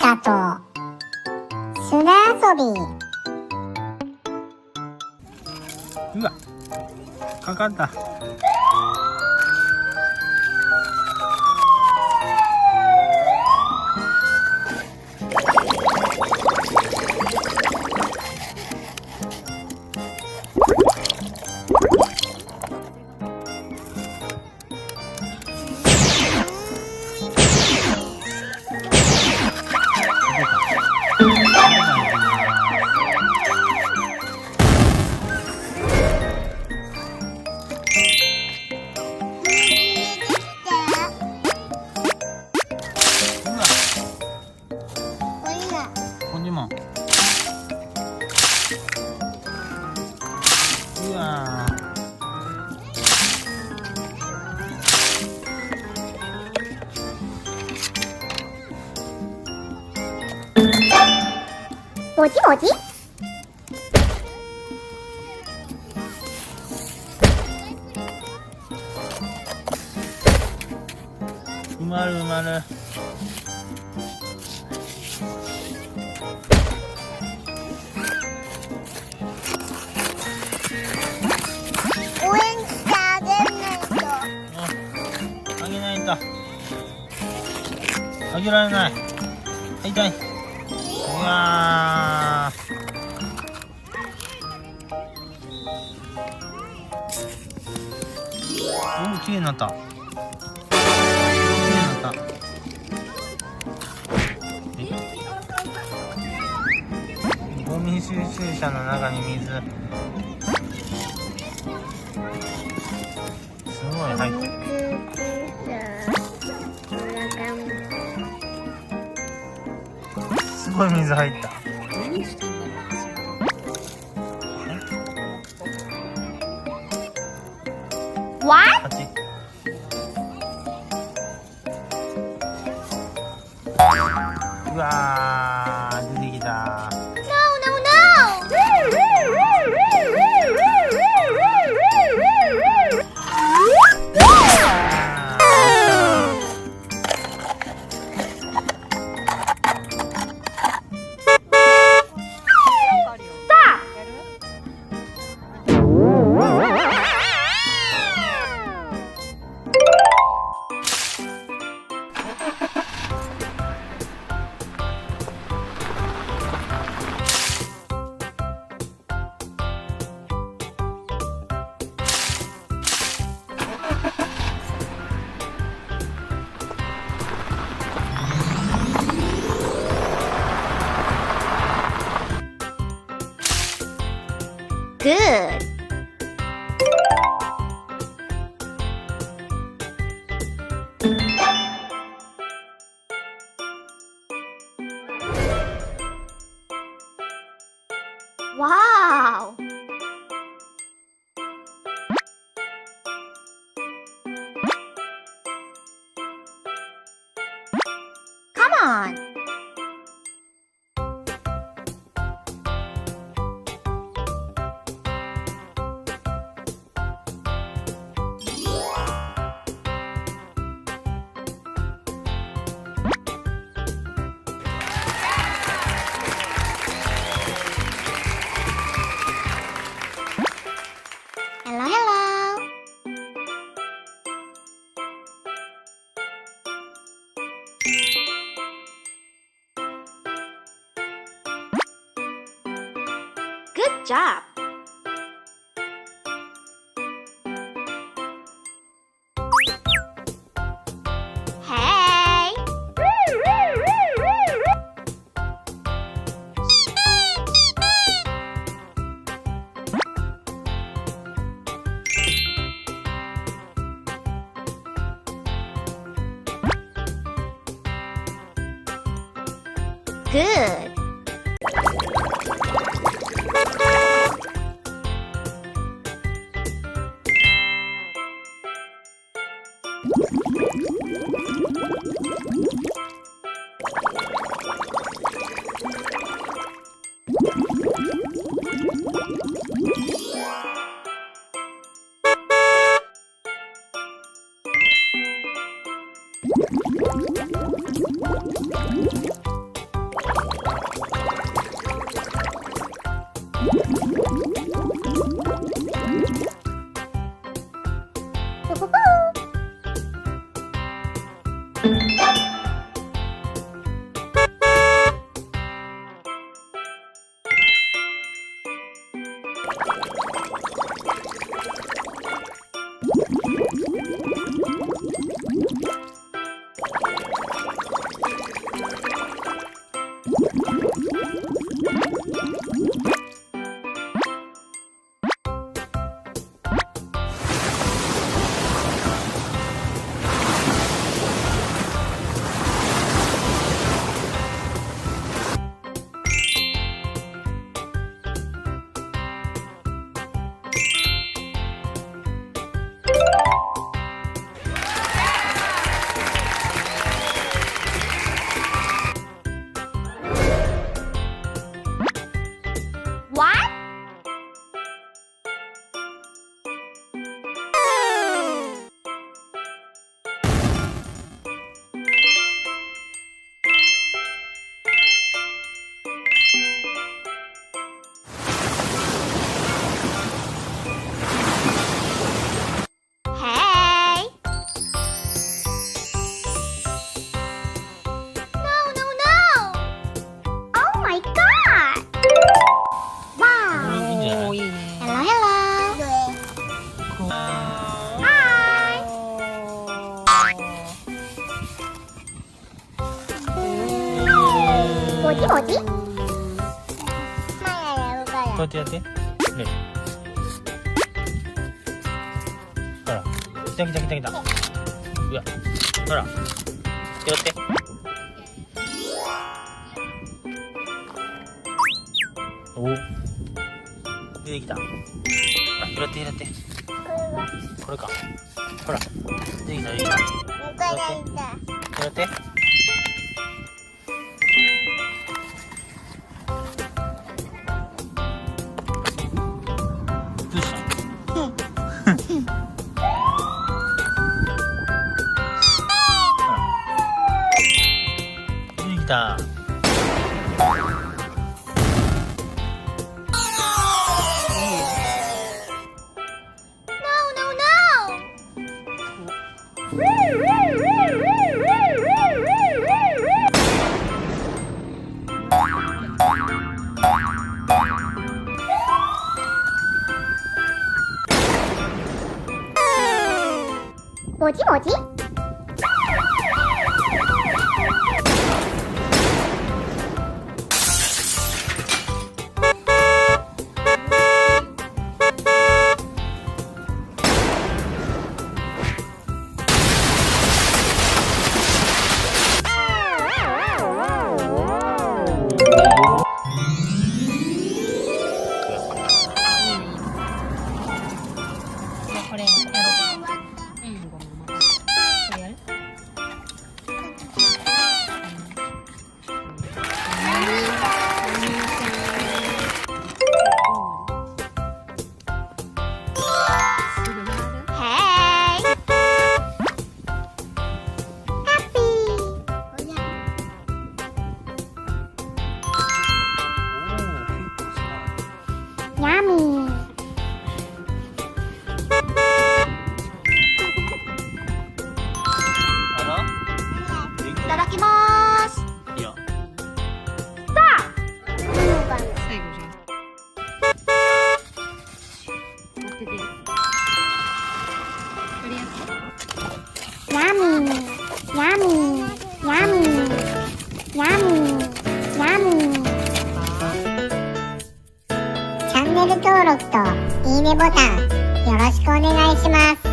たと砂遊び。うわ、かかった。こっちも。うわもちもち。埋まる埋まる。応援してあげないと。あげないと。あげられない。痛い。うわー。お、綺麗になった。綺麗になった。ゴミ収集車の中に水。すごい入ってる。すごい水入った。What? あっち。うわー、出てきた。Good. Wow. Come on. Hello, hello. Good job. Hey. Good. What? Hey! No, no, no! Oh my god! これいいんじゃない？おー、いいね。 Hello, hello. Hi. 뭐지, 뭐지? こうやってやって。ね。ほら。来た来た来た来た。うわ。ほら。拾って。おお。出てきた。あ、拾って拾って。これか。ほら。出てきた出てきた。拾って。どうした？出てきた。No, no, no. もじもじ？これやろう。うん、ごめん、また。これやる？すぐ回る？ Hey! Happy! ヤミー。あら？できいただきまーす。いいよ。最後じゃん。待ってて。これやって。ヤミー。ヤミー。ヤミー。ヤミー。ヤミー。チャンネル登録といいねボタンよろしくお願いします。